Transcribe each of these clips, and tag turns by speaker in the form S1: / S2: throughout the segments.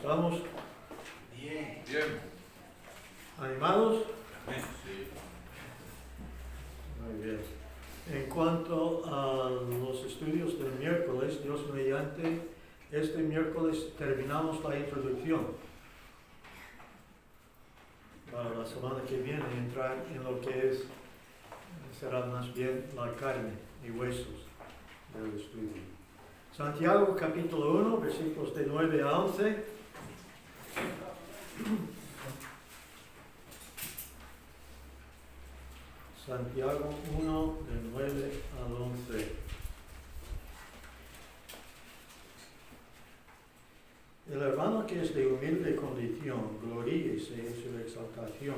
S1: estamos?
S2: Bien. Bien.
S1: ¿Animados?
S2: Sí.
S1: Muy bien. En cuanto a los estudios del miércoles, Dios mediante, este miércoles terminamos la introducción. Para la semana que viene entrar en lo que será más bien la carne y huesos del estudio. Santiago capítulo 1, versículos de 9 a 11. Santiago 1, de 9 al 11. El hermano que es de humilde condición, gloríese en su exaltación,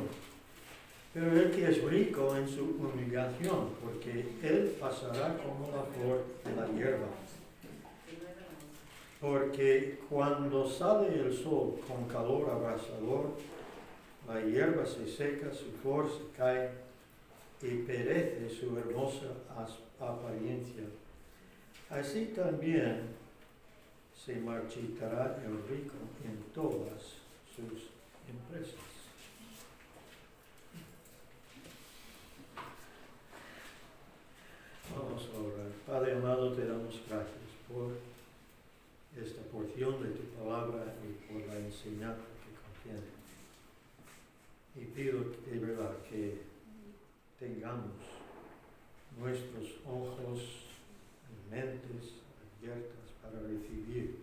S1: pero el que es rico en su humillación, porque él pasará como la flor de la hierba. Porque cuando sale el sol con calor abrasador, la hierba se seca, su flor se cae y perece su hermosa apariencia. Así también se marchitará el rico en todas sus empresas. Vamos a orar. Padre amado, te damos gracias por esta porción de tu palabra y por la enseñanza que contiene. Y pido de verdad que tengamos nuestros ojos y mentes abiertas para recibir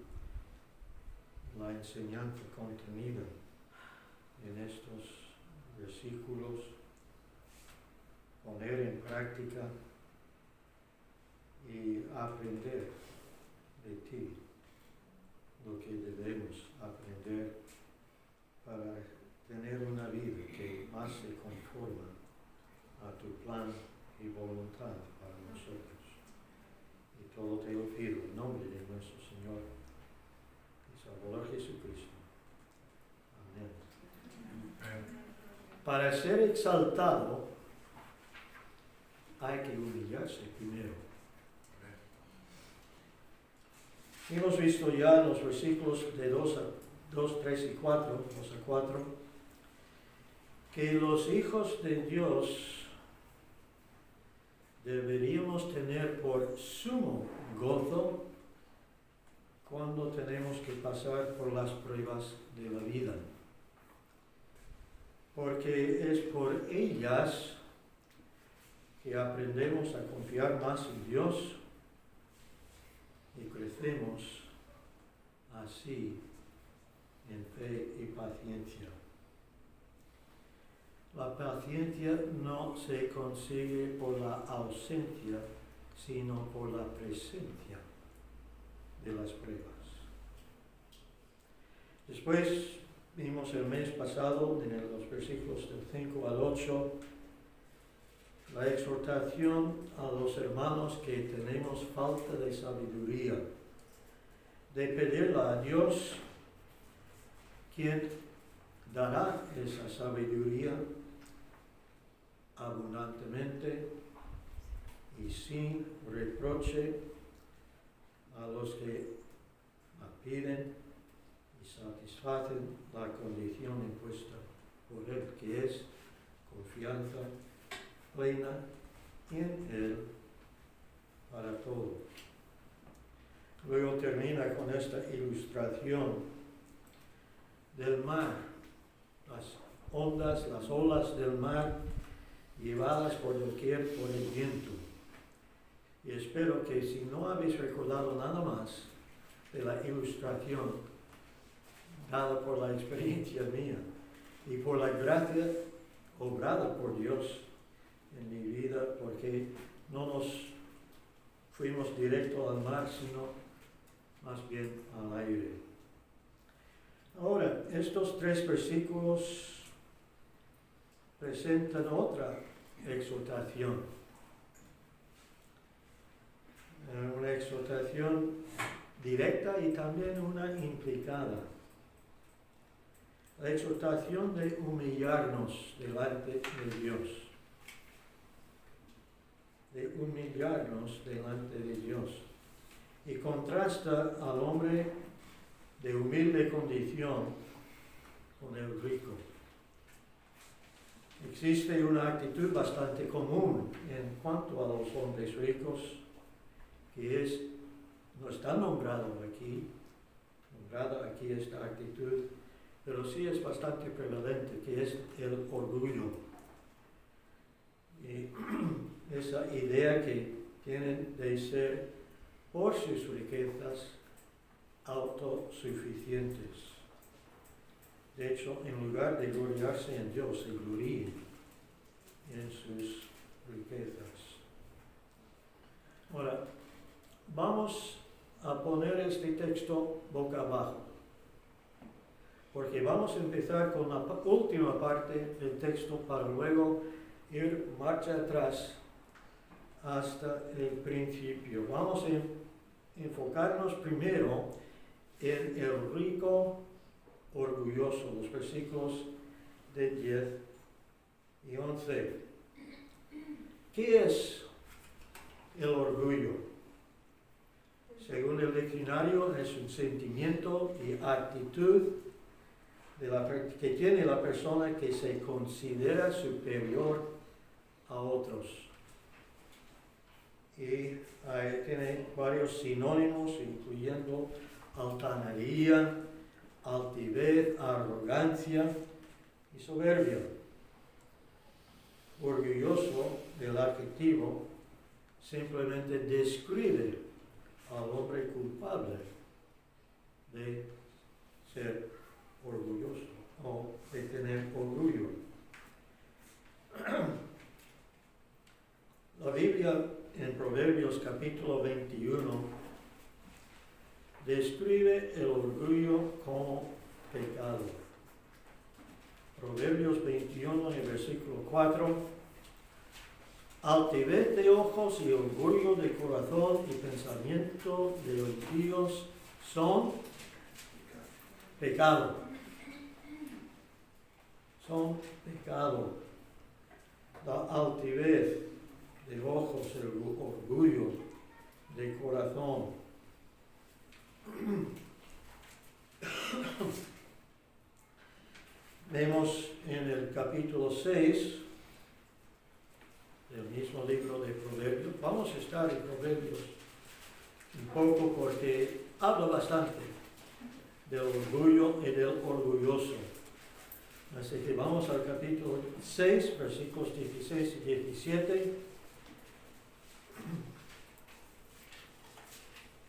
S1: la enseñanza contenida en estos versículos, poner en práctica y aprender de ti lo que debemos aprender para tener una vida que más se conforma a tu plan y voluntad para nosotros. Y todo te lo pido en nombre de nuestro Señor y Salvador Jesucristo. Amén. Para ser exaltado hay que humillarse primero. Hemos visto ya en los versículos de 2, 3 y 4, 2 a 4, que los hijos de Dios deberíamos tener por sumo gozo cuando tenemos que pasar por las pruebas de la vida. Porque es por ellas que aprendemos a confiar más en Dios y crecemos así en fe y paciencia. La paciencia no se consigue por la ausencia, sino por la presencia de las pruebas. Después vimos el mes pasado, en los versículos del 5 al 8, la exhortación a los hermanos que tenemos falta de sabiduría, de pedirla a Dios, quien dará esa sabiduría abundantemente y sin reproche a los que la piden y satisfacen la condición impuesta por Él, que es confianza plena en Él para todo. Luego termina con esta ilustración del mar, las ondas, las olas del mar llevadas por doquier por el viento. Y espero que si no habéis recordado nada más de la ilustración dada por la experiencia mía y por la gracia obrada por Dios en mi vida, porque no nos fuimos directo al mar, sino más bien al aire. Ahora, estos 3 versículos presentan otra exhortación. Una exhortación directa y también una implicada. La exhortación de humillarnos delante de Dios. De humillarnos delante de Dios. Y contrasta al hombre de humilde condición con el rico. Existe una actitud bastante común en cuanto a los hombres ricos, que es, no está nombrada aquí esta actitud, pero sí es bastante prevalente, que es el orgullo. Y esa idea que tienen de ser, por sus riquezas, autosuficientes. De hecho, en lugar de gloriarse en Dios, se glorían en sus riquezas. Ahora, vamos a poner este texto boca abajo, porque vamos a empezar con la última parte del texto para luego ir marcha atrás hasta el principio. Vamos a enfocarnos primero en el rico orgulloso, los versículos de 10 y 11. ¿Qué es el orgullo? Según el diccionario, es un sentimiento y actitud que tiene la persona que se considera superior a otros. Y tiene varios sinónimos, incluyendo altanería, altivez, arrogancia y soberbia. Orgulloso, del adjetivo, simplemente describe al hombre culpable de ser orgulloso o de tener orgullo. La Biblia en Proverbios capítulo 21 describe el orgullo como pecado. Proverbios 21 en el versículo 4: altivez de ojos y orgullo de corazón y pensamiento de los impíos son pecado. Son pecado. La altivez de ojos, el orgullo de corazón. Vemos en el capítulo 6 del mismo libro de Proverbios. Vamos a estar en Proverbios un poco porque habla bastante del orgullo y del orgulloso. Así que vamos al capítulo 6, versículos 16 y 17.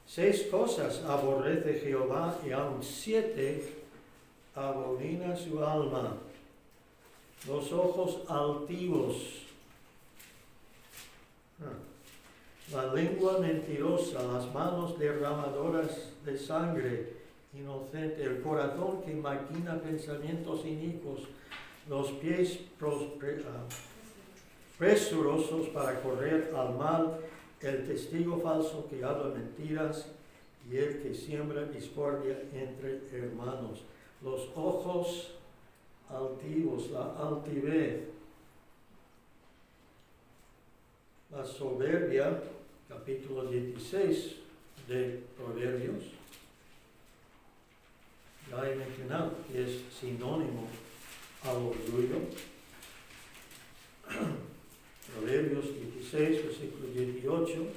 S1: 6 cosas aborrece Jehová y aun 7 abomina su alma: los ojos altivos, la lengua mentirosa, las manos derramadoras de sangre inocente, el corazón que maquina pensamientos inicuos, los pies presurosos para correr al mal, el testigo falso que habla mentiras y el que siembra discordia entre hermanos. Los ojos altivos, la altivez, la soberbia, capítulo 16 de Proverbios. Ya he mencionado que es sinónimo al orgullo. Proverbios 16, versículo 18.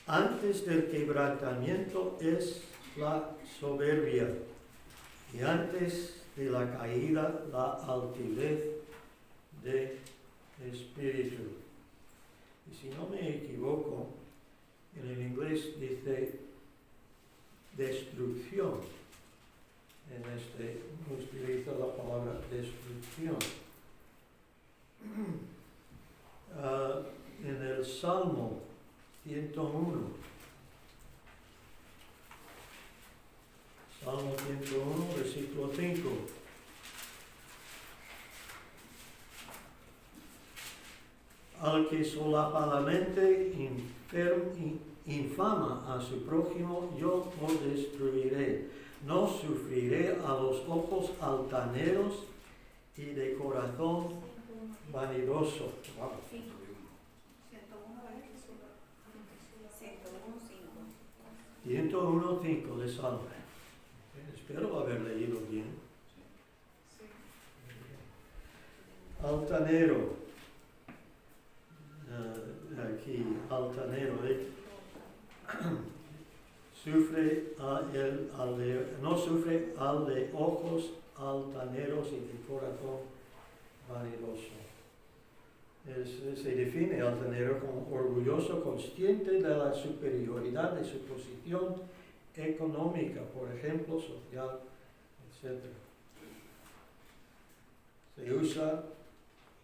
S1: Antes del quebrantamiento es la soberbia, y antes de la caída la altivez de espíritu. Y si no me equivoco, en el inglés dice destrucción. Utiliza la palabra destrucción. En el Salmo 101. Salmo 101, versículo 5. Al que solapadamente infama a su prójimo, yo lo destruiré. No sufriré a los ojos altaneros y de corazón vanidoso. Wow.
S3: 101, 101, 5.
S1: 101.5 de Salmo. Espero haber leído bien. Altanero. Aquí, altanero. No sufre al de ojos altaneros y de corazón vanidoso. Se define altanero como orgulloso, consciente de la superioridad de su posición económica, por ejemplo, social, etc. Se usa,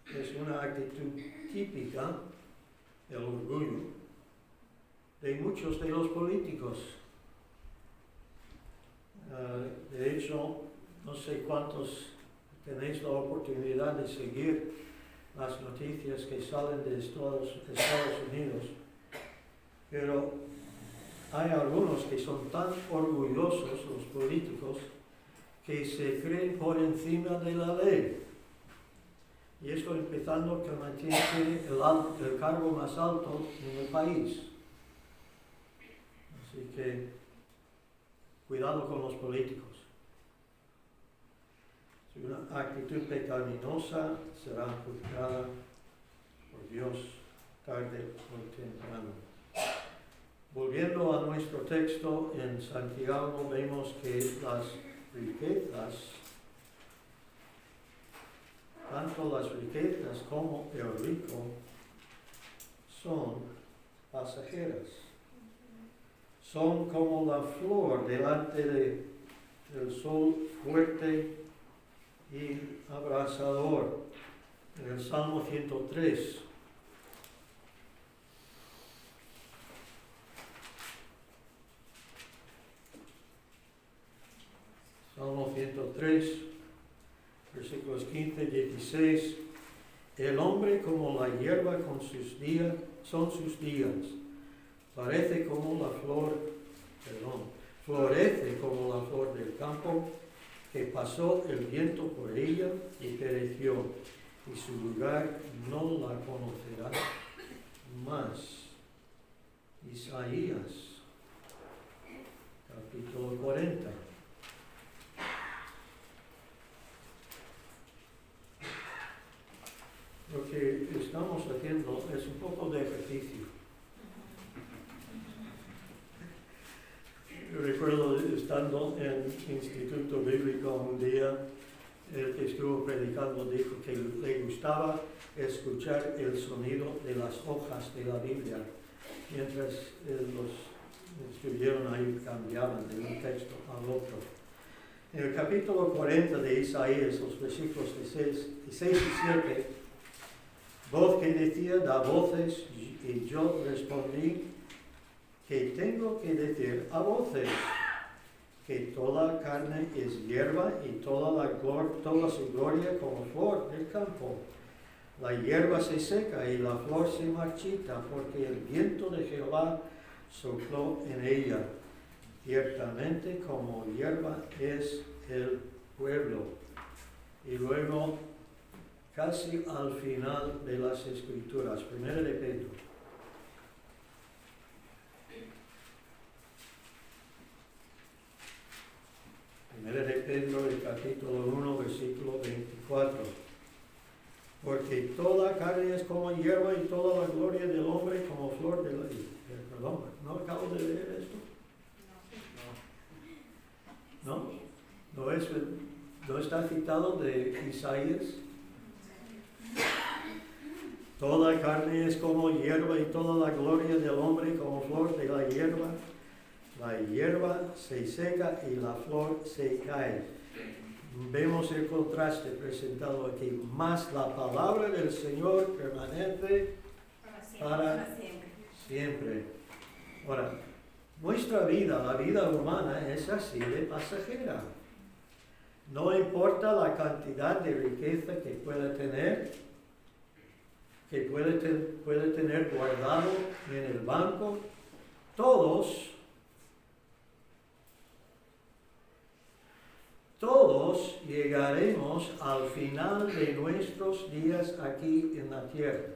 S1: es una actitud típica del orgullo de muchos de los políticos. De hecho, no sé cuántos tenéis la oportunidad de seguir las noticias que salen de Estados Unidos, pero hay algunos que son tan orgullosos, los políticos, que se creen por encima de la ley. Y esto empezando que mantiene el cargo más alto en el país. Así que cuidado con los políticos. Si una actitud pecaminosa será juzgada por Dios tarde o temprano. Volviendo a nuestro texto en Santiago, vemos que las riquezas, tanto las riquezas como el rico, son pasajeras. Son como la flor delante del sol fuerte y abrasador. En el Salmo 103. Salmo 103, versículos 15 y 16. El hombre como la hierba con sus días, son sus días. Parece como la flor, florece como la flor del campo, que pasó el viento por ella y pereció, y su lugar no la conocerá más. Isaías, capítulo 40. Lo que estamos haciendo es un poco de ejercicio. Yo recuerdo estando en Instituto Bíblico un día, el que estuvo predicando dijo que le gustaba escuchar el sonido de las hojas de la Biblia, mientras los estuvieron ahí cambiaban de un texto al otro. En el capítulo 40 de Isaías, los versículos 6 y 7, voz que decía, da voces, y yo respondí, que tengo que decir a voces, que toda carne es hierba y toda su gloria como flor del campo. La hierba se seca y la flor se marchita, porque el viento de Jehová sopló en ella. Ciertamente como hierba es el pueblo. Y luego, casi al final de las Escrituras, 1 de Pedro. 1 de Pedro, el capítulo 1, versículo 24. Porque toda carne es como hierba y toda la gloria del hombre como flor de la... Perdón, ¿no acabo de leer esto? ¿No? ¿No está citado de Isaías? Toda carne es como hierba y toda la gloria del hombre como flor de la hierba. La hierba se seca y la flor se cae. Vemos el contraste presentado aquí. Más la palabra del Señor permanece para siempre. Ahora, nuestra vida, la vida humana, es así de pasajera. No importa la cantidad de riqueza que pueda tener, que puede tener guardado en el banco, todos llegaremos al final de nuestros días aquí en la tierra,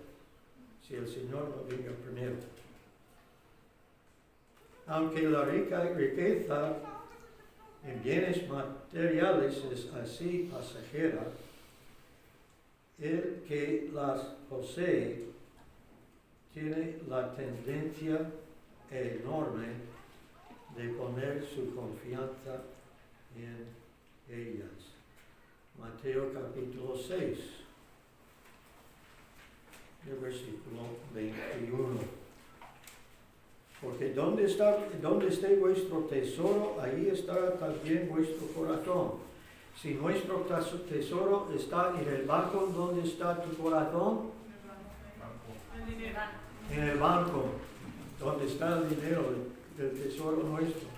S1: si el Señor no venga primero. Aunque la riqueza en bienes materiales es así pasajera, el que las posee tiene la tendencia enorme de poner su confianza en ellas. Mateo capítulo 6, el versículo 21. Porque donde esté vuestro tesoro, ahí estará también vuestro corazón. Si nuestro tesoro está en el banco, ¿dónde está tu corazón? En el banco, donde está el dinero del tesoro nuestro.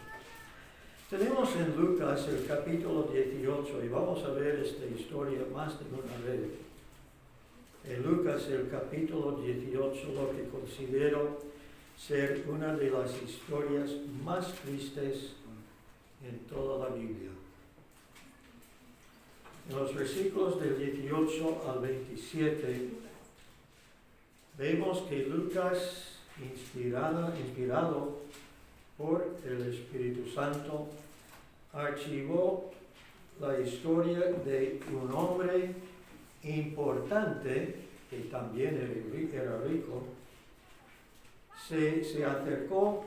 S1: Tenemos en Lucas el capítulo 18 y vamos a ver esta historia más de una vez. En Lucas el capítulo 18 lo que considero ser una de las historias más tristes en toda la Biblia. En los versículos del 18 al 27 vemos que Lucas, inspirado por el Espíritu Santo, archivó la historia de un hombre importante que también era rico. Se acercó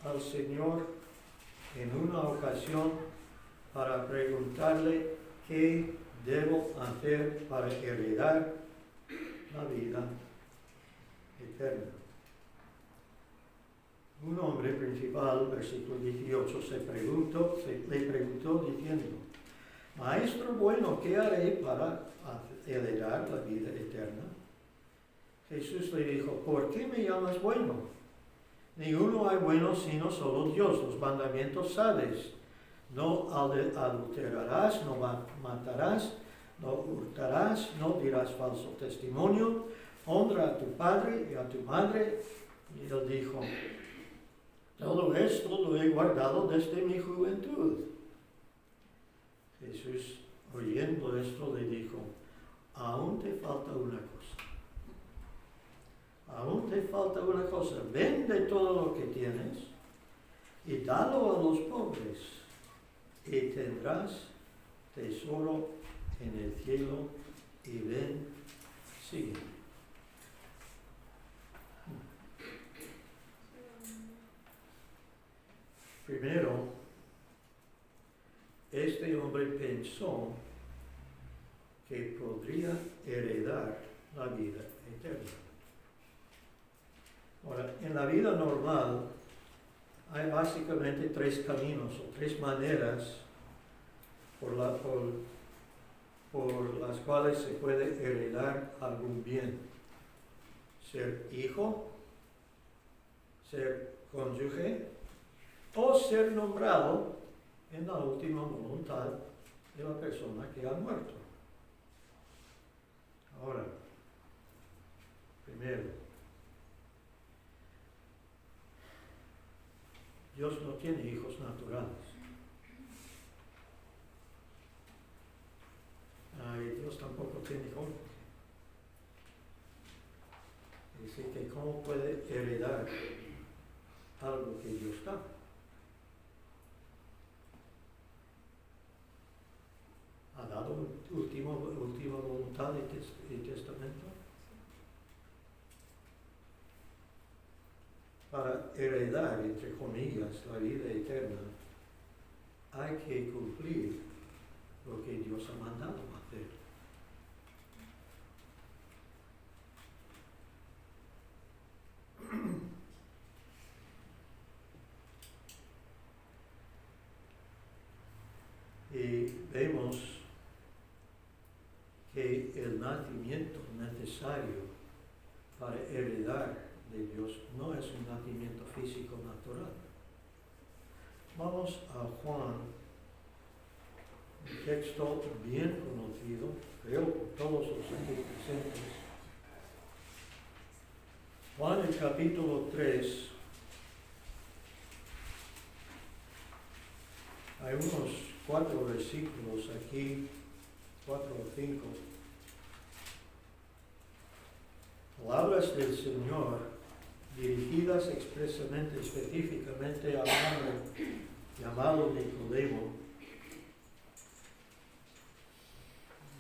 S1: al Señor en una ocasión para preguntarle qué debo hacer para heredar la vida eterna. Un hombre principal, versículo 18, le preguntó diciendo: Maestro bueno, ¿qué haré para heredar la vida eterna? Jesús le dijo: ¿por qué me llamas bueno? Ninguno hay bueno sino solo Dios. Los mandamientos sabes: no adulterarás, no matarás, no hurtarás, no dirás falso testimonio, honra a tu padre y a tu madre. Y él dijo: todo esto lo he guardado desde mi juventud. Jesús, oyendo esto, le dijo: aún te falta una cosa. Aún te falta una cosa. Vende todo lo que tienes y dalo a los pobres, y tendrás tesoro en el cielo, y ven, sígueme. Primero, este hombre pensó que podría heredar la vida eterna. Ahora, en la vida normal hay básicamente tres caminos o tres maneras por las cuales se puede heredar algún bien. Ser hijo, ser cónyuge o ser nombrado en la última voluntad de la persona que ha muerto. Ahora, primero, Dios no tiene hijos naturales. Y Dios tampoco tiene cónyuge. Es decir, que ¿cómo puede heredar algo que Dios da? ¿Ha dado última voluntad y testamento? Para heredar, entre comillas, la vida eterna, hay que cumplir lo que Dios ha mandado hacer. Y vemos que el nacimiento necesario para heredar de Dios no es un nacimiento físico natural. Vamos a Juan, un texto bien conocido, creo por todos los aquí presentes. Juan, el capítulo 3, hay unos 4 versículos aquí, 4 o 5. Palabras del Señor dirigidas expresamente, específicamente a un hombre llamado Nicodemo.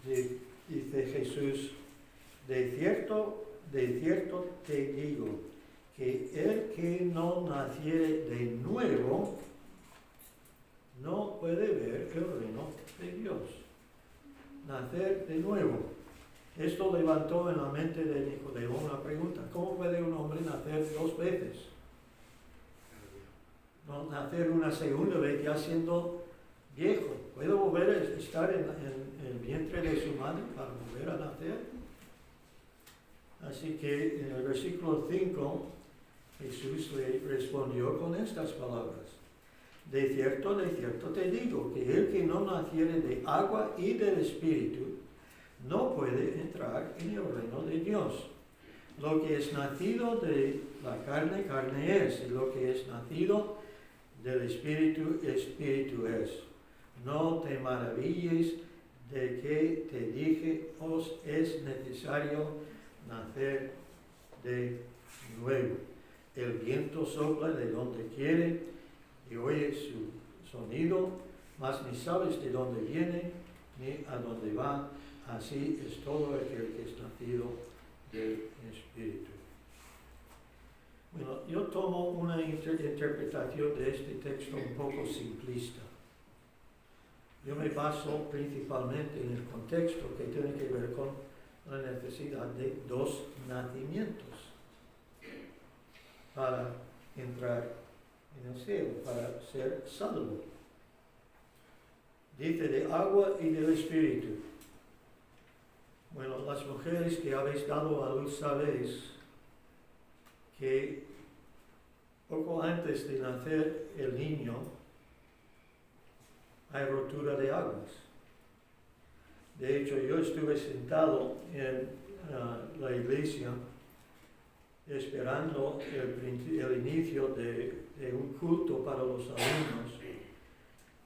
S1: Dice Jesús, de cierto te digo, que el que no naciere de nuevo no puede ver el reino de Dios. Nacer de nuevo. Esto levantó en la mente de Nicodemo una pregunta: ¿cómo puede un hombre nacer dos veces? No nacer una segunda vez ya siendo viejo. ¿Puede volver a estar en el vientre de su madre para volver a nacer? Así que en el versículo 5 Jesús le respondió con estas palabras: de cierto te digo, que el que no naciere de agua y del Espíritu no puede entrar en el reino de Dios. Lo que es nacido de la carne, carne es, y lo que es nacido del Espíritu, Espíritu es. No te maravilles de que te dije, os es necesario nacer de nuevo. El viento sopla de donde quiere y oye su sonido, mas ni sabes de dónde viene ni a dónde va. Así es todo aquel que es nacido del Espíritu. Bueno, yo tomo una interpretación de este texto un poco simplista. Yo me baso principalmente en el contexto que tiene que ver con la necesidad de dos nacimientos para entrar en el cielo, para ser salvo. Dice de agua y del Espíritu. Bueno, las mujeres que habéis dado a luz sabéis que poco antes de nacer el niño hay rotura de aguas. De hecho, yo estuve sentado en la iglesia esperando el inicio de un culto para los alumnos,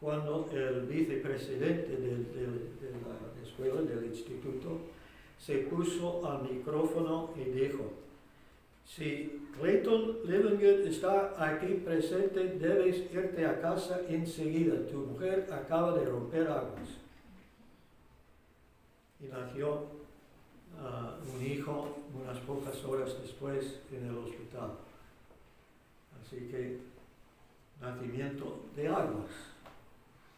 S1: cuando el vicepresidente de la escuela, del instituto, se puso al micrófono y dijo: si Clayton Livingood está aquí presente, debes irte a casa enseguida. Tu mujer acaba de romper aguas. Y nació un hijo unas pocas horas después en el hospital. Así que, nacimiento de aguas.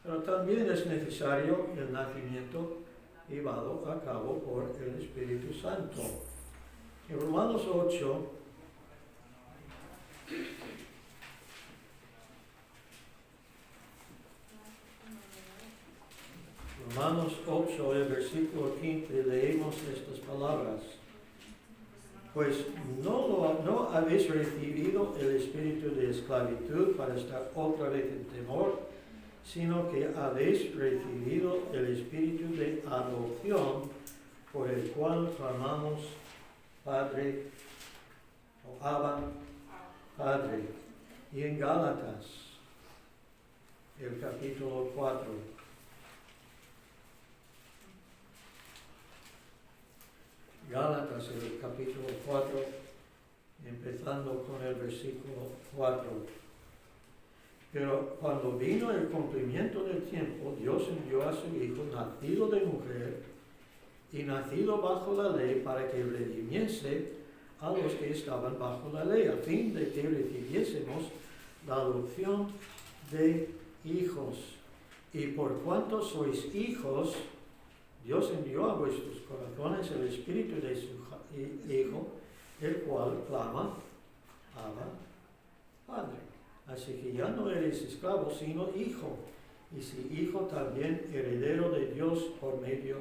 S1: Pero también es necesario el nacimiento llevado a cabo por el Espíritu Santo. En Romanos 8, el versículo 15, leemos estas palabras: pues no habéis recibido el espíritu de esclavitud para estar otra vez en temor, sino que habéis recibido el espíritu de adopción, por el cual clamamos Padre, o Abba, Padre. Y en Gálatas, el capítulo 4, Gálatas, el capítulo 4, empezando con el versículo 4. Pero cuando vino el cumplimiento del tiempo, Dios envió a su Hijo, nacido de mujer y nacido bajo la ley, para que redimiese a los que estaban bajo la ley, a fin de que recibiésemos la adopción de hijos. Y por cuanto sois hijos, Dios envió a vuestros corazones el espíritu de su Hijo, el cual clama, Abba, Padre. Así que ya no eres esclavo, sino hijo. Y si hijo, también heredero de Dios por medio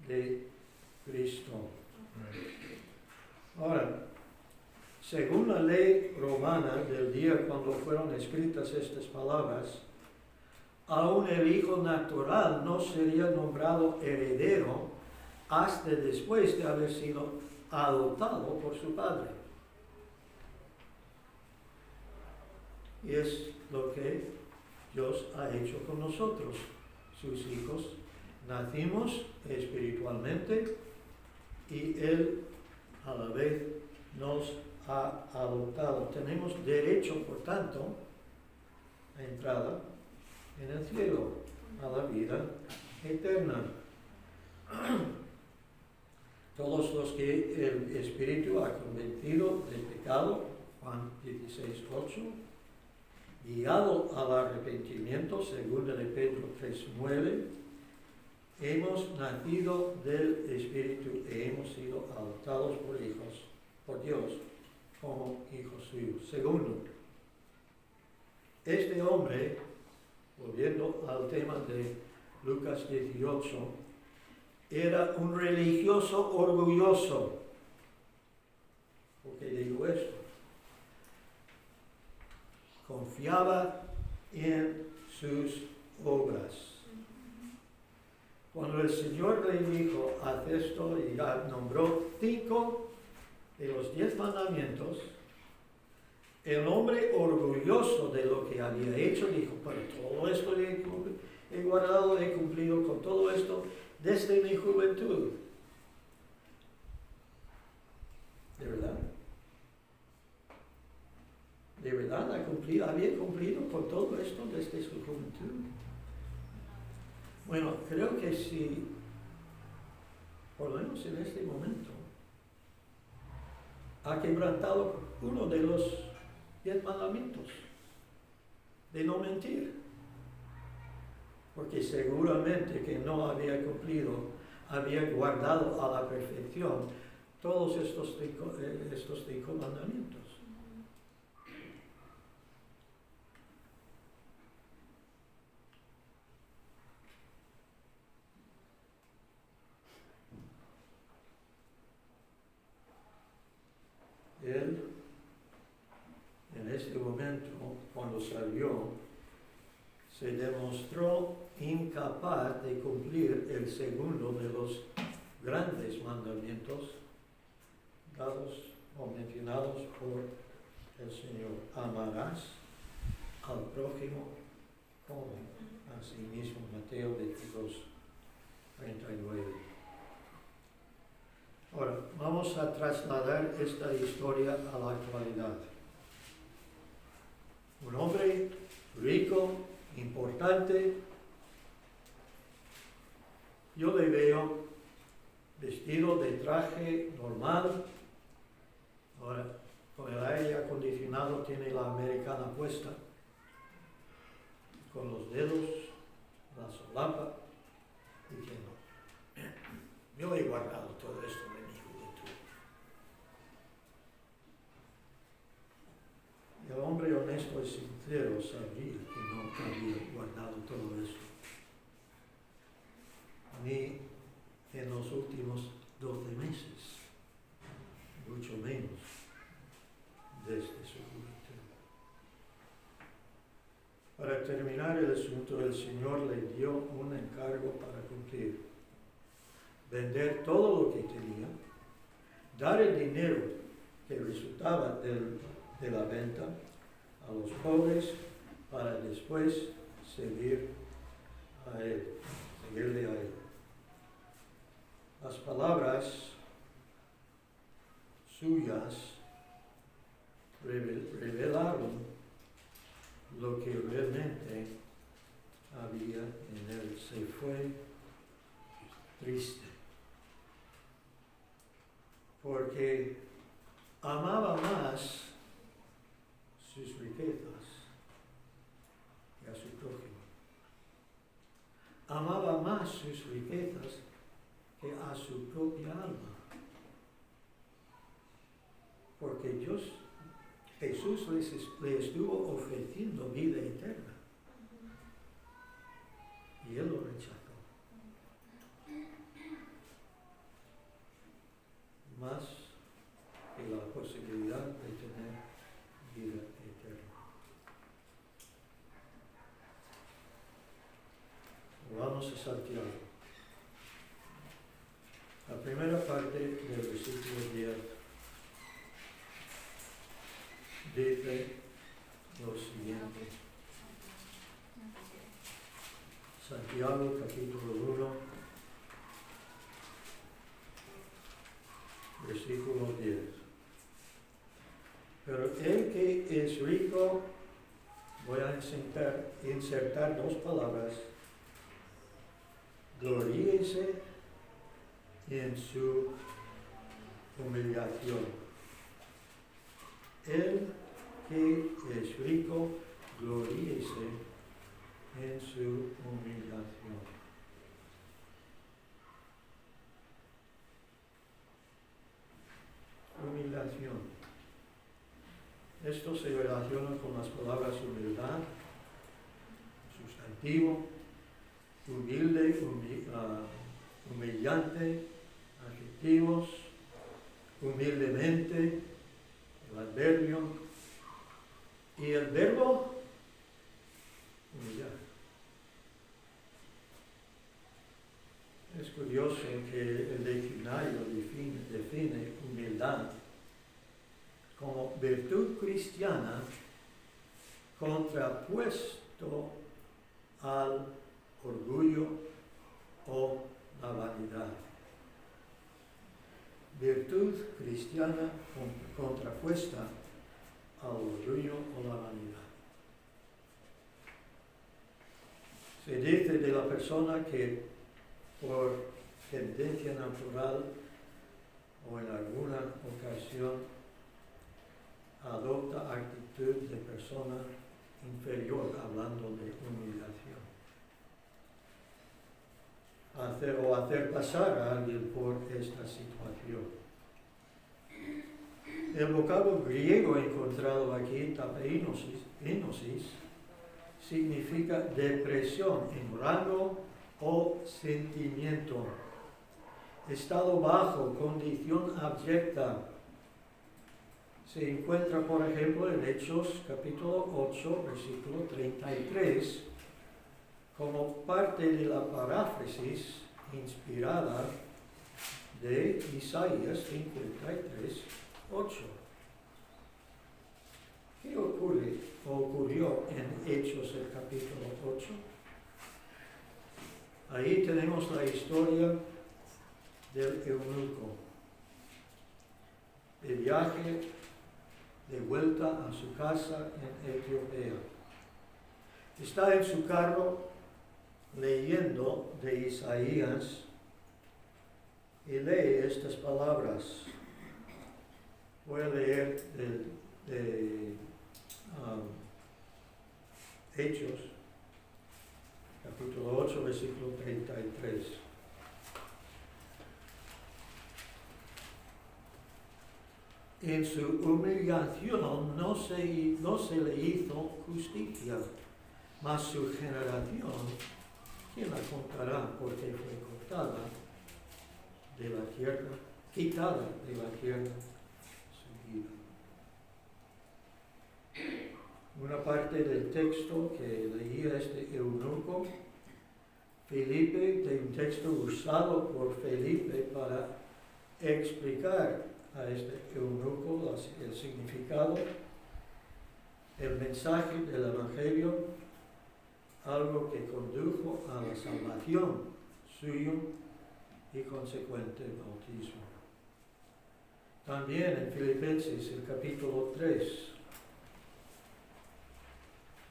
S1: de Cristo. Ahora, según la ley romana del día cuando fueron escritas estas palabras, aún el hijo natural no sería nombrado heredero hasta después de haber sido adoptado por su padre. Y es lo que Dios ha hecho con nosotros, sus hijos. Nacimos espiritualmente y Él a la vez nos ha adoptado. Tenemos derecho, por tanto, a entrada en el cielo, a la vida eterna. Todos los que el Espíritu ha convencido del pecado, Juan 16:8, guiado al arrepentimiento, 2 de Pedro 3:9, hemos nacido del Espíritu y hemos sido adoptados por Dios, como hijos suyos. Segundo, este hombre, volviendo al tema de Lucas 18, era un religioso orgulloso. ¿Por qué digo esto? Confiaba en sus obras. Cuando el Señor le dijo, haz esto, y ya nombró 5 de los 10 mandamientos, el hombre orgulloso de lo que había hecho dijo, pero todo esto he guardado, he cumplido con todo esto desde mi juventud. ¿De verdad? ¿De verdad había cumplido con todo esto desde su juventud? Bueno, creo que sí, por lo menos en este momento, ha quebrantado uno de los 10 mandamientos, de no mentir, porque seguramente que no había cumplido, había guardado a la perfección todos estos 5 mandamientos. Él, en este momento, cuando salió, se demostró incapaz de cumplir el segundo de los grandes mandamientos dados o mencionados por el Señor. Amarás al prójimo como a sí mismo. Mateo 22:39. Ahora, vamos a trasladar esta historia a la actualidad. Un hombre rico, importante, yo le veo vestido de traje normal. Ahora, con el aire acondicionado tiene la americana puesta, con los dedos, la solapa, diciendo, yo he guardado todo esto de mi juventud. El hombre honesto y sincero sabía que no había guardado todo esto, ni en los últimos 12 meses, mucho menos desde su juventud. Para terminar el asunto, el Señor le dio un encargo para cumplir. Vender todo lo que tenía, dar el dinero que resultaba de la venta a los pobres para después seguirle a Él. Las palabras suyas revelaron lo que realmente había en él. Se fue triste, porque amaba más sus riquezas que a su prójimo. Amaba más sus riquezas que a su propia alma. Porque Jesús le estuvo ofreciendo vida eterna. Y él lo rechazó. Más que la posibilidad de tener vida eterna. Vamos a saltear. La primera parte del versículo 10 dice lo siguiente. Santiago capítulo 1, versículo 10. es rico, voy a insertar dos palabras. Gloríese en su humillación. El que es rico, gloríese en su humillación. Humillación. Esto se relaciona con las palabras humildad, sustantivo, humilde, humillante, adjetivos, humildemente, el adverbio, y el verbo, humillar. Es curioso que el diccionario define humildad como virtud cristiana contrapuesto al orgullo o la vanidad. Virtud cristiana contrapuesta al orgullo o la vanidad. Se dice de la persona que por tendencia natural o en alguna ocasión adopta actitud de persona inferior, hablando de humillación. Hacer pasar a alguien por esta situación. El vocablo griego encontrado aquí, tapeinosis, significa depresión en rango o sentimiento, estado bajo, condición abyecta. Se encuentra, por ejemplo, en Hechos capítulo 8, versículo 33, como parte de la paráfrasis inspirada de Isaías 53, 8. ¿Qué ocurrió en Hechos el capítulo 8? Ahí tenemos la historia del eunuco, de viaje de vuelta a su casa en Etiopía. Está en su carro leyendo de Isaías y lee estas palabras. Voy a leer de Hechos, capítulo 8, versículo 33. En su humillación no se le hizo justicia, mas su generación, ¿quién la contará? Porque fue quitada de la tierra su vida. Una parte del texto que leía este eunuco, Felipe, de un texto usado por Felipe para explicar a este eunuco el significado, el mensaje del Evangelio, algo que condujo a la salvación suyo y consecuente bautismo. También en Filipenses, el capítulo 3,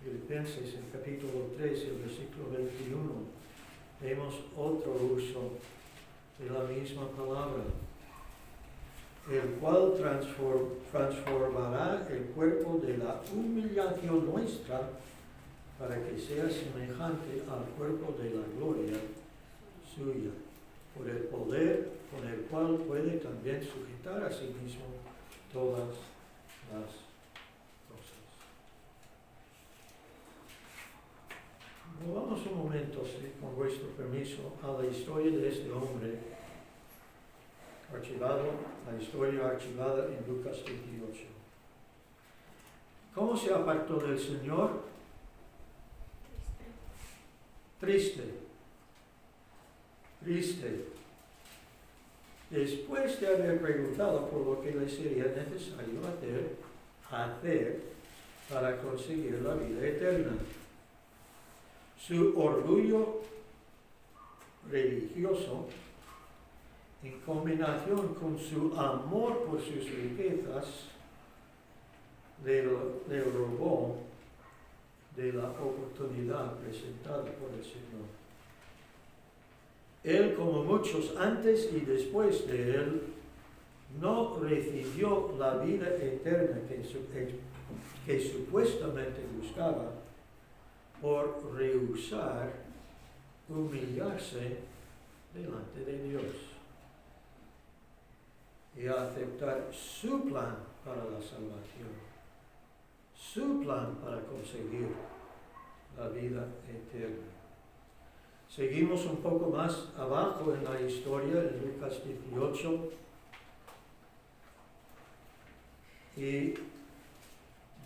S1: Filipenses, el capítulo 3, el versículo 21, vemos otro uso de la misma palabra, el cual transformará el cuerpo de la humillación nuestra para que sea semejante al cuerpo de la gloria suya, por el poder con el cual puede también sujetar a sí mismo todas las cosas. Volvamos un momento, con vuestro permiso, a la historia de este hombre la historia archivada en Lucas 28. ¿Cómo se apartó del Señor? Triste. Después de haber preguntado por lo que le sería necesario hacer para conseguir la vida eterna. Su orgullo religioso, en combinación con su amor por sus riquezas, le robó de la oportunidad presentada por el Señor. Él, como muchos antes y después de él, no recibió la vida eterna que supuestamente buscaba por rehusar humillarse delante de Dios y aceptar su plan para la salvación, su plan para conseguir la vida eterna. Seguimos un poco más abajo en la historia, en Lucas 18, y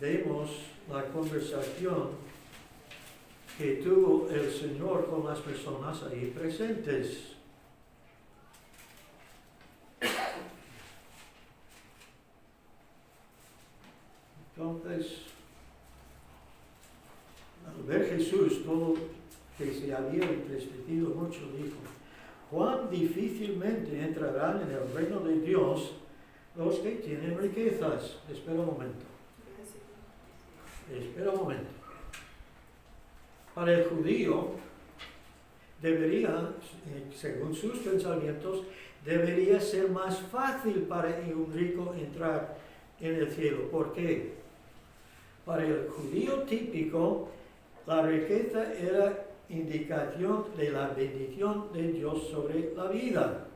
S1: vemos la conversación que tuvo el Señor con las personas ahí presentes. Entonces, al ver Jesús todo que se había entristecido mucho, dijo: cuán difícilmente entrarán en el reino de Dios los que tienen riquezas. Espera un momento. Para el judío debería, según sus pensamientos, debería ser más fácil para un rico entrar en el cielo. ¿Por qué? Para el judío típico, la riqueza era indicación de la bendición de Dios sobre la vida.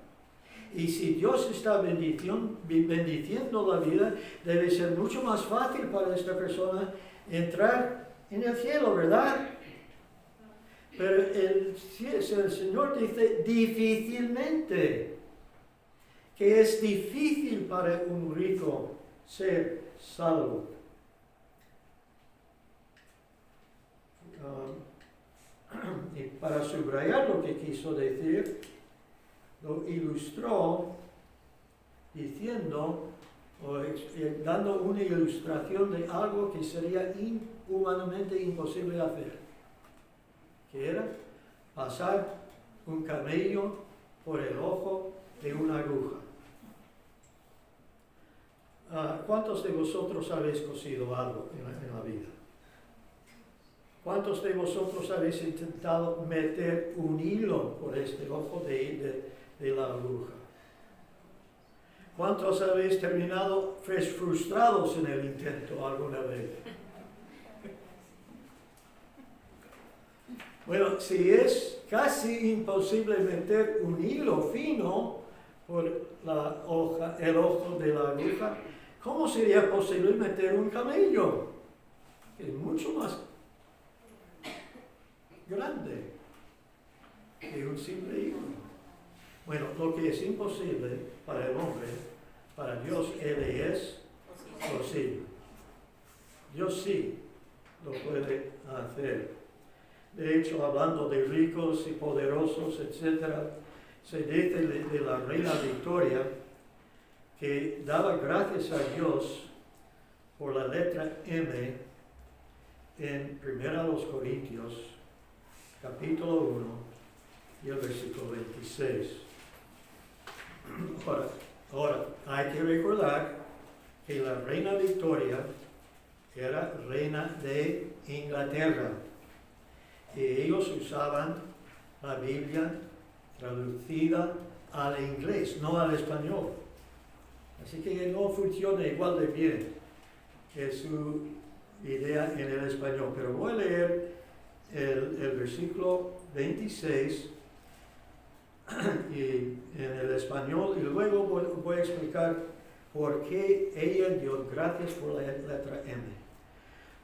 S1: Y si Dios está bendiciendo la vida, debe ser mucho más fácil para esta persona entrar en el cielo, ¿verdad? Pero el Señor dice difícilmente, que es difícil para un rico ser salvo. Y para subrayar lo que quiso decir, lo ilustró diciendo, dando una ilustración de algo que sería humanamente imposible hacer, que era pasar un camello por el ojo de una aguja. ¿Cuántos de vosotros habéis cosido algo en la vida? ¿Cuántos de vosotros habéis intentado meter un hilo por este ojo de la aguja? ¿Cuántos habéis terminado frustrados en el intento alguna vez? Bueno, si es casi imposible meter un hilo fino por el ojo de la aguja, ¿cómo sería posible meter un camello? Es mucho más grande que un simple hilo. Bueno, lo que es imposible para el hombre, para Dios, Él es posible. Dios sí lo puede hacer. De hecho, hablando de ricos y poderosos, etc., se dice de la reina Victoria que daba gracias a Dios por la letra M en 1 Corintios, capítulo 1, y el versículo 26. Ahora, hay que recordar que la reina Victoria era reina de Inglaterra, y ellos usaban la Biblia traducida al inglés, no al español. Así que no funciona igual de bien que su idea en el español. Pero voy a leer el versículo 26 y en el español, y luego voy a explicar por qué ella dio gracias por la letra M.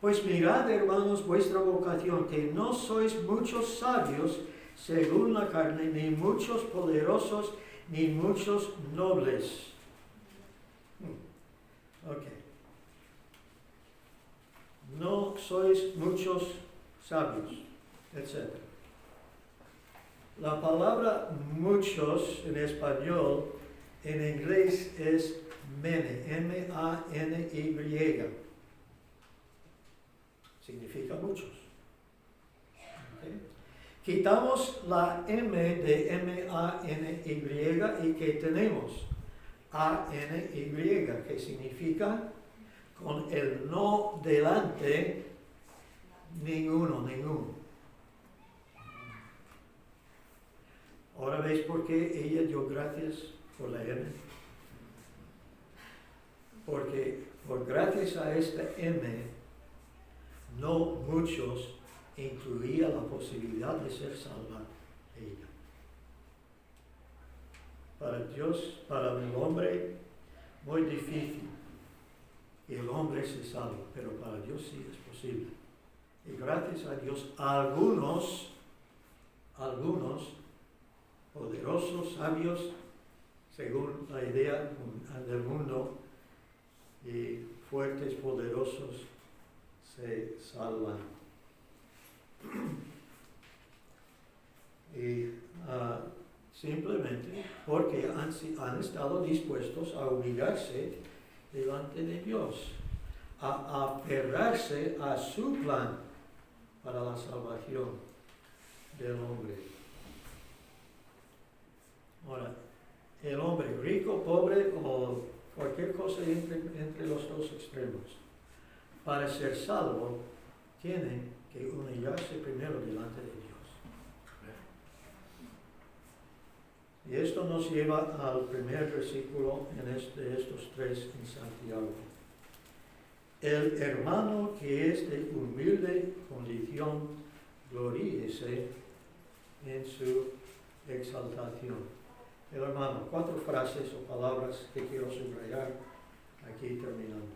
S1: Pues mirad, hermanos, vuestra vocación, que no sois muchos sabios según la carne, ni muchos poderosos, ni muchos nobles. No sois muchos sabios, etc. La palabra muchos en español, en inglés es many, M-A-N-Y. Significa muchos. ¿Okay? Quitamos la M de M-A-N-Y y que tenemos A-N-Y, que significa con el no delante, ninguno. Ahora veis por qué ella dio gracias por la M. Porque por gracias a esta M, no muchos incluía la posibilidad de ser salva ella. Para Dios, para el hombre, muy difícil. Y el hombre se salva, pero para Dios sí es posible. Y gracias a Dios, algunos poderosos, sabios, según la idea del mundo, y fuertes, poderosos, se salvan. Y simplemente porque han estado dispuestos a humillarse delante de Dios, a aferrarse a su plan para la salvación del hombre. Ahora, el hombre rico, pobre o cualquier cosa entre los dos extremos, para ser salvo, tiene que humillarse primero delante de Dios. Y esto nos lleva al primer versículo de estos tres en Santiago. El hermano que es de humilde condición, gloríese en su exaltación. El hermano, 4 frases o palabras que quiero subrayar aquí terminando.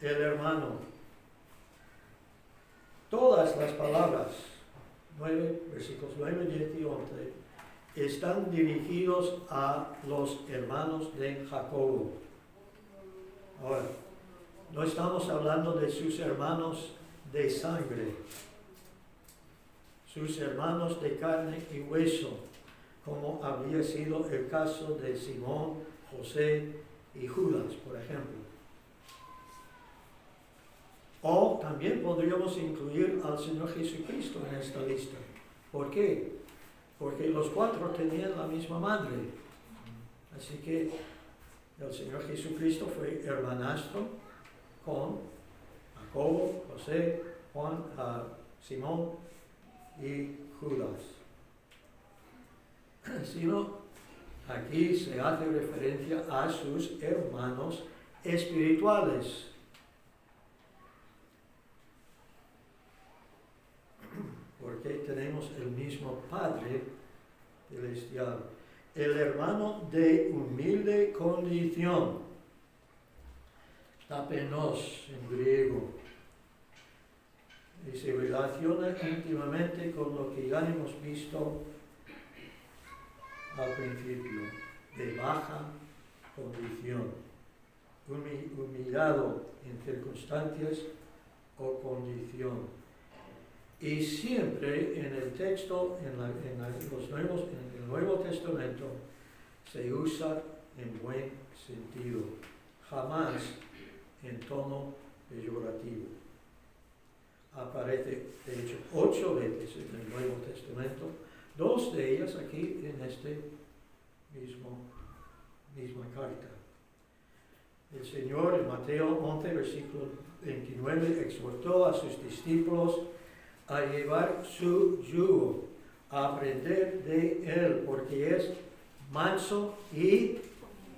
S1: El hermano, todas las palabras, 9, versículos 9, 10 y 11, están dirigidos a los hermanos de Jacobo. Ahora, no estamos hablando de sus hermanos de sangre, sus hermanos de carne y hueso, como habría sido el caso de Simón, José y Judas, por ejemplo. O también podríamos incluir al Señor Jesucristo en esta lista. ¿Por qué? Porque los 4 tenían la misma madre. Así que el Señor Jesucristo fue hermanastro con Jacobo, José, Juan, Simón y Judas. Sino aquí se hace referencia a sus hermanos espirituales. Porque tenemos el mismo Padre celestial. El hermano de humilde condición. Tapenos en griego. Y se relaciona íntimamente con lo que ya hemos visto al principio, de baja condición, humillado en circunstancias o condición. Y siempre en el texto, en el Nuevo Testamento, se usa en buen sentido, jamás en tono peyorativo. Aparece, de hecho, 8 veces en el Nuevo Testamento, 2 de ellas aquí en esta misma carta. El Señor en Mateo 11, versículo 29, exhortó a sus discípulos a llevar su yugo, a aprender de él, porque es manso y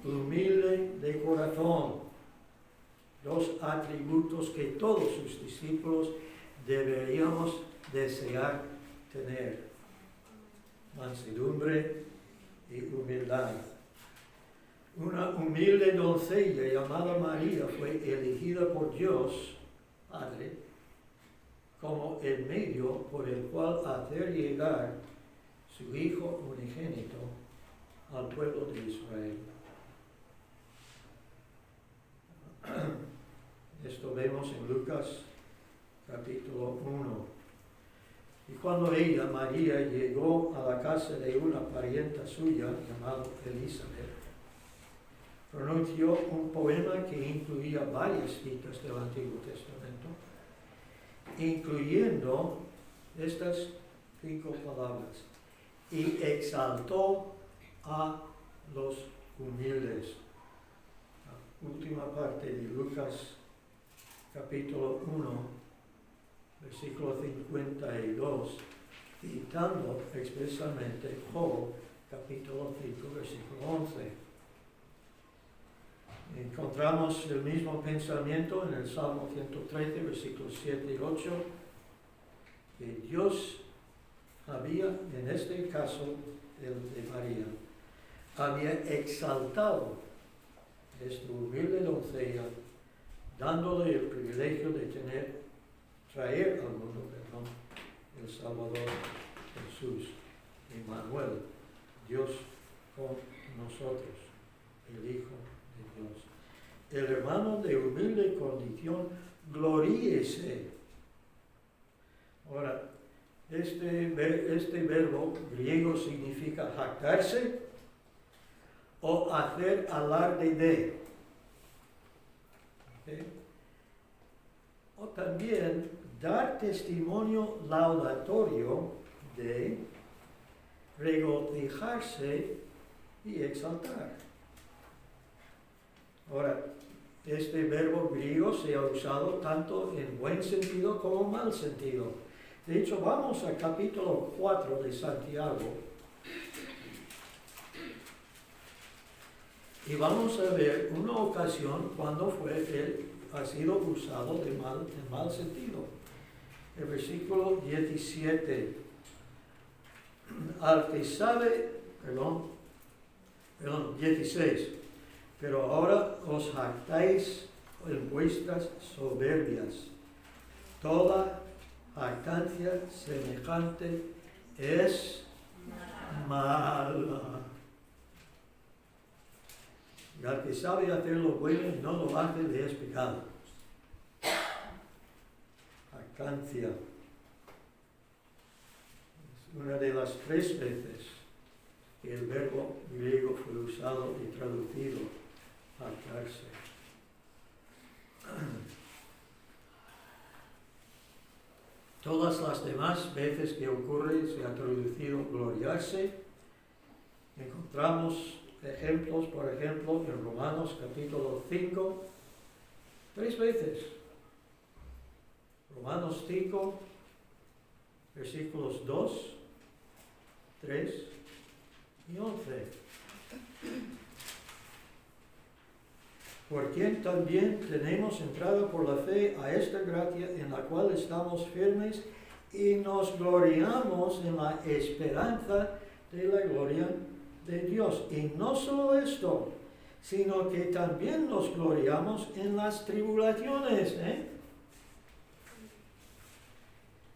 S1: humilde de corazón. 2 atributos que todos sus discípulos deberíamos desear tener: mansedumbre y humildad. Una humilde doncella llamada María fue elegida por Dios Padre como el medio por el cual hacer llegar su Hijo unigénito al pueblo de Israel. Esto vemos en Lucas capítulo 1. Y cuando ella, María, llegó a la casa de una parienta suya llamada Elizabeth, pronunció un poema que incluía varias citas del Antiguo Testamento, incluyendo estas 5 palabras: y exaltó a los humildes. última parte de Lucas capítulo 1, versículo 52, citando expresamente Job capítulo 5, versículo 11. Encontramos el mismo pensamiento en el Salmo 113, versículos 7 y 8, que Dios había, en este caso, el de María, había exaltado esta humilde doncella, dándole el privilegio de traer al mundo, el Salvador Jesús, Emmanuel, Dios con nosotros, el Hijo de Dios. El hermano de humilde condición, gloríese. Ahora, este verbo griego significa jactarse o hacer alarde de. ¿Okay? O también dar testimonio laudatorio de, regocijarse y exaltar. Ahora, este verbo griego se ha usado tanto en buen sentido como mal sentido. De hecho, vamos al capítulo 4 de Santiago y vamos a ver una ocasión cuando ha sido usado en mal sentido. El versículo 17. Al que sabe, 16. Pero ahora os jactáis en vuestras soberbias. Toda jactancia semejante es mala. Y al que sabe hacer lo bueno y no lo hace, le es pecado. Jactancia. Es una de las 3 veces que el verbo griego fue usado y traducido, jactarse. Todas las demás veces que ocurre se ha traducido gloriarse. Encontramos ejemplos, por ejemplo, en Romanos capítulo 5, 3 veces. Romanos 5, versículos 2, 3 y 11. Por quien también tenemos entrada por la fe a esta gracia en la cual estamos firmes y nos gloriamos en la esperanza de la gloria de Dios. Y no solo esto, sino que también nos gloriamos en las tribulaciones,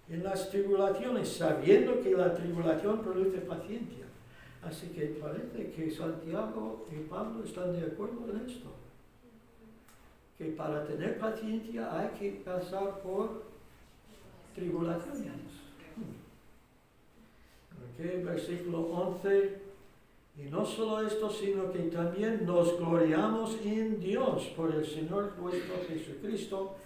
S1: en las tribulaciones, sabiendo que la tribulación produce paciencia. Así que parece que Santiago y Pablo están de acuerdo en esto. Que para tener paciencia hay que pasar por tribulaciones. Okay, versículo 11. Y no solo esto, sino que también nos gloriamos en Dios por el Señor nuestro Jesucristo,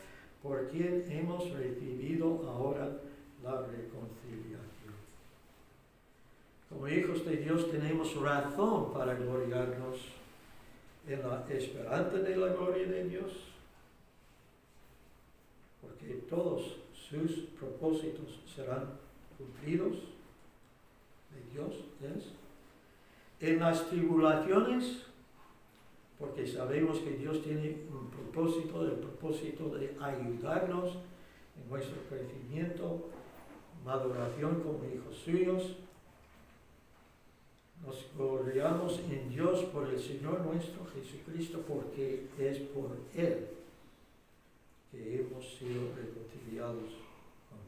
S1: por quien hemos recibido ahora la reconciliación. Como hijos de Dios tenemos razón para gloriarnos en la esperanza de la gloria de Dios, porque todos sus propósitos serán cumplidos de Dios, en las tribulaciones, porque sabemos que Dios tiene un propósito, el propósito de ayudarnos en nuestro crecimiento, maduración como hijos suyos. Nos gloriamos en Dios por el Señor nuestro Jesucristo, porque es por Él que hemos sido reconciliados con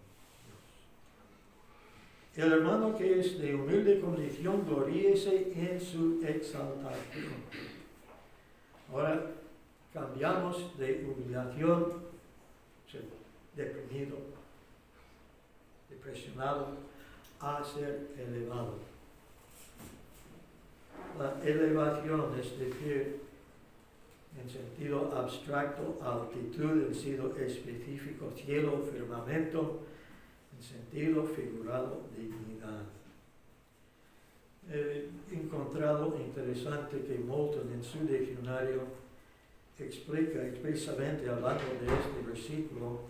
S1: Dios. El hermano que es de humilde condición, gloríese en su exaltación. Ahora cambiamos de humillación, deprimido, depresionado, a ser elevado. La elevación, es decir, en sentido abstracto, altitud, en sentido específico, cielo, firmamento, en sentido figurado, dignidad. He encontrado interesante que Moulton en su diccionario explica expresamente hablando de este versículo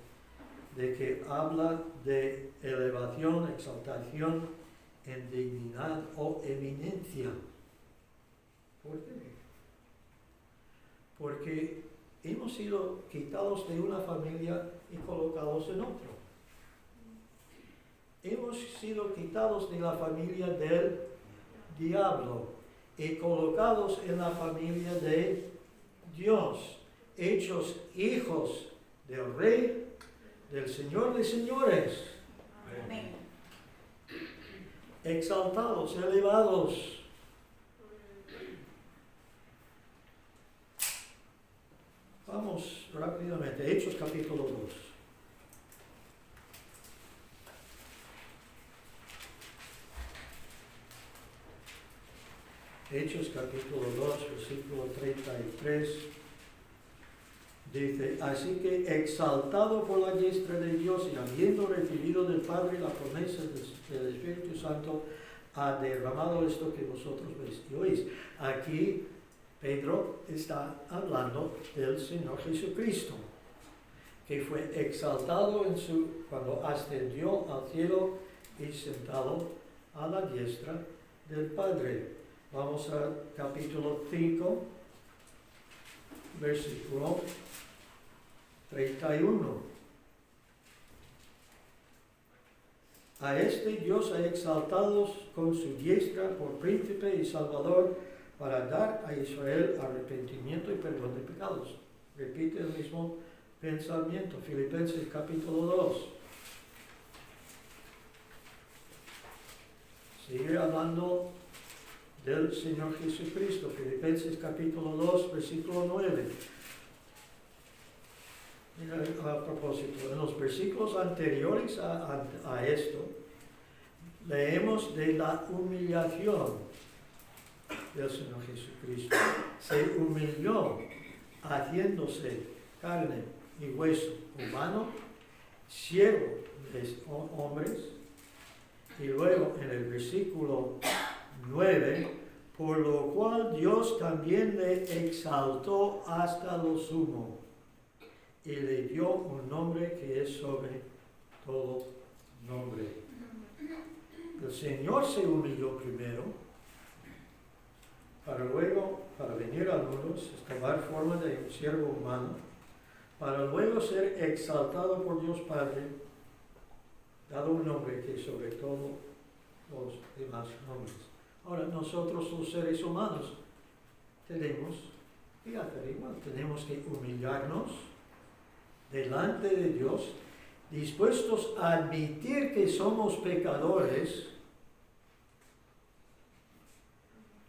S1: de que habla de elevación, exaltación en dignidad o eminencia. ¿Por qué? Porque hemos sido quitados de una familia y colocados en otro. Hemos sido quitados de la familia del diablo y colocados en la familia de Dios, hechos hijos del Rey, del Señor de señores.
S3: Amén.
S1: Exaltados, elevados. Vamos rápidamente, Hechos capítulo 2. Hechos capítulo 2, versículo 33. Dice, así que exaltado por la diestra de Dios y habiendo recibido del Padre la promesa del Espíritu Santo, ha derramado esto que vosotros veis y oís. Aquí Pedro está hablando del Señor Jesucristo, que fue exaltado cuando ascendió al cielo y sentado a la diestra del Padre. Vamos al capítulo 5, versículo 31. A este Dios ha exaltado con su diestra por príncipe y salvador para dar a Israel arrepentimiento y perdón de pecados. Repite el mismo pensamiento. Filipenses capítulo 2. Sigue hablando del Señor Jesucristo. Filipenses capítulo 2, versículo 9. Mira, a propósito, en los versículos anteriores a esto, leemos de la humillación del Señor Jesucristo. Se humilló haciéndose carne y hueso humano, siervo de hombres, y luego en el versículo 9, por lo cual Dios también le exaltó hasta lo sumo y le dio un nombre que es sobre todo nombre. El Señor se humilló primero, para venir al mundo, tomar forma de un siervo humano, para luego ser exaltado por Dios Padre, dado un nombre que es sobre todo los demás nombres. Ahora, nosotros los seres humanos tenemos que humillarnos delante de Dios, dispuestos a admitir que somos pecadores,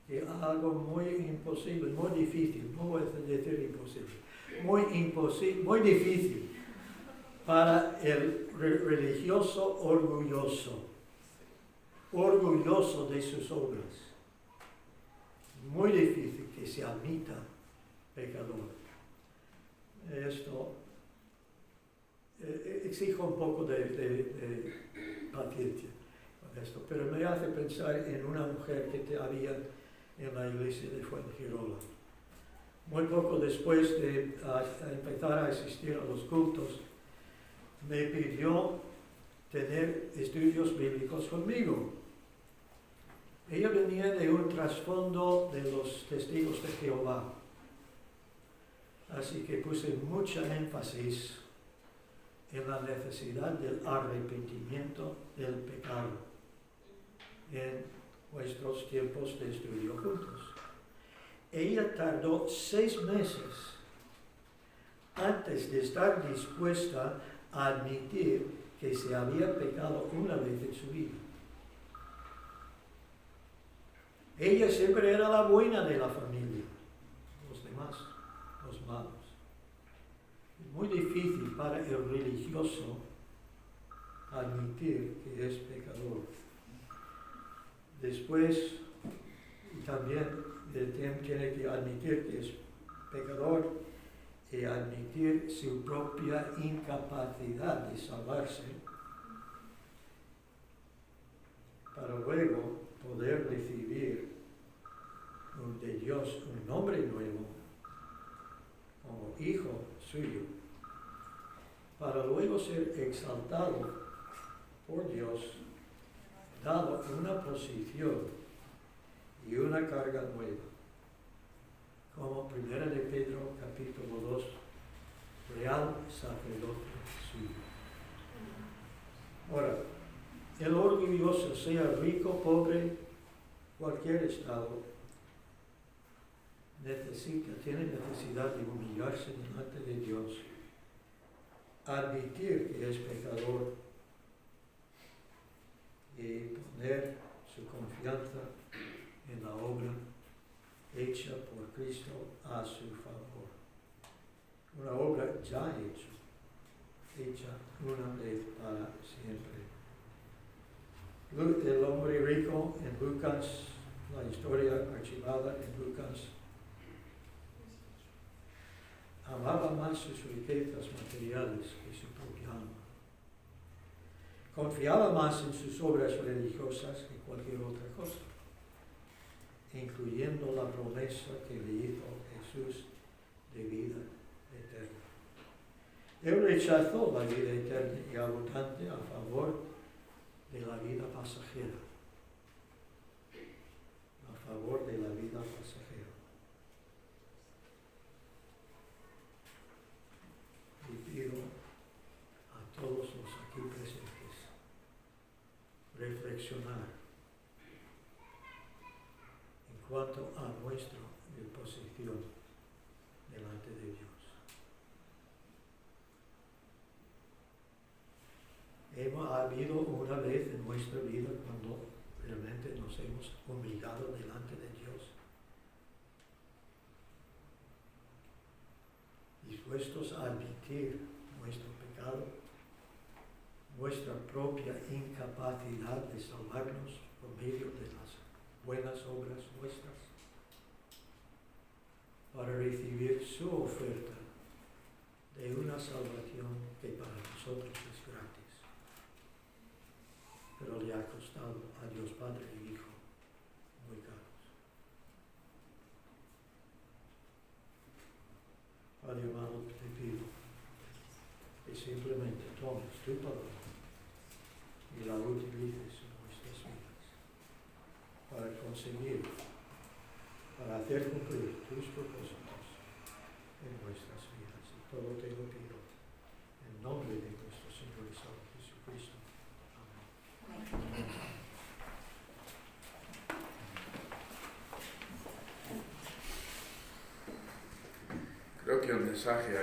S1: que es algo muy imposible, muy difícil, no voy a decir imposible, muy difícil para el religioso orgulloso de sus obras. Muy difícil que se admita pecador. Esto exige un poco de paciencia con esto, pero me hace pensar en una mujer que había en la iglesia de Fuengirola. Muy poco después de empezar a asistir a los cultos, me pidió tener estudios bíblicos conmigo. Ella venía de un trasfondo de los testigos de Jehová, así que puse mucha énfasis en la necesidad del arrepentimiento del pecado en nuestros tiempos de estudio juntos. Ella tardó 6 meses antes de estar dispuesta a admitir que se había pecado una vez en su vida. Ella siempre era la buena de la familia, los demás, los malos. Es muy difícil para el religioso admitir que es pecador. Después, y también tiene que admitir que es pecador y admitir su propia incapacidad de salvarse para luego poder recibir de Dios un nombre nuevo, puedo ser exaltado por Dios, dado una posición y una carga nueva, como 1 de Pedro capítulo 2, real sacerdote suyo. Ahora, el orgulloso, sea rico, pobre, cualquier estado, tiene necesidad de humillarse delante de Dios, admitir que es pecador y poner su confianza en la obra hecha por Cristo a su favor. Una obra ya hecha una vez para siempre. El hombre rico en Lucas, la historia archivada en Lucas, amaba más sus riquezas materiales que su propia alma. Confiaba más en sus obras religiosas que cualquier otra cosa, incluyendo la promesa que le hizo Jesús de vida eterna. Él rechazó la vida eterna y abundante a favor de la vida pasajera. A favor de la vida pasajera. Y pido a todos los aquí presentes reflexionar en cuanto a nuestra posición delante de Dios. Ha habido una vez en nuestra vida cuando realmente nos hemos humillado delante de Dios, dispuestos a admitir nuestro pecado, nuestra propia incapacidad de salvarnos por medio de las buenas obras nuestras, para recibir su oferta de una salvación que para nosotros es gratis, pero le ha costado a Dios Padre y Hijo muy caros. Padre amado, te pido que simplemente tomes tu palabra y la utilices en nuestras vidas para conseguir, para hacer cumplir tus propósitos en nuestras vidas. Y todo te lo pido en nombre de nuestro Señor y Salvador Jesucristo. Amén.
S2: Creo que el mensaje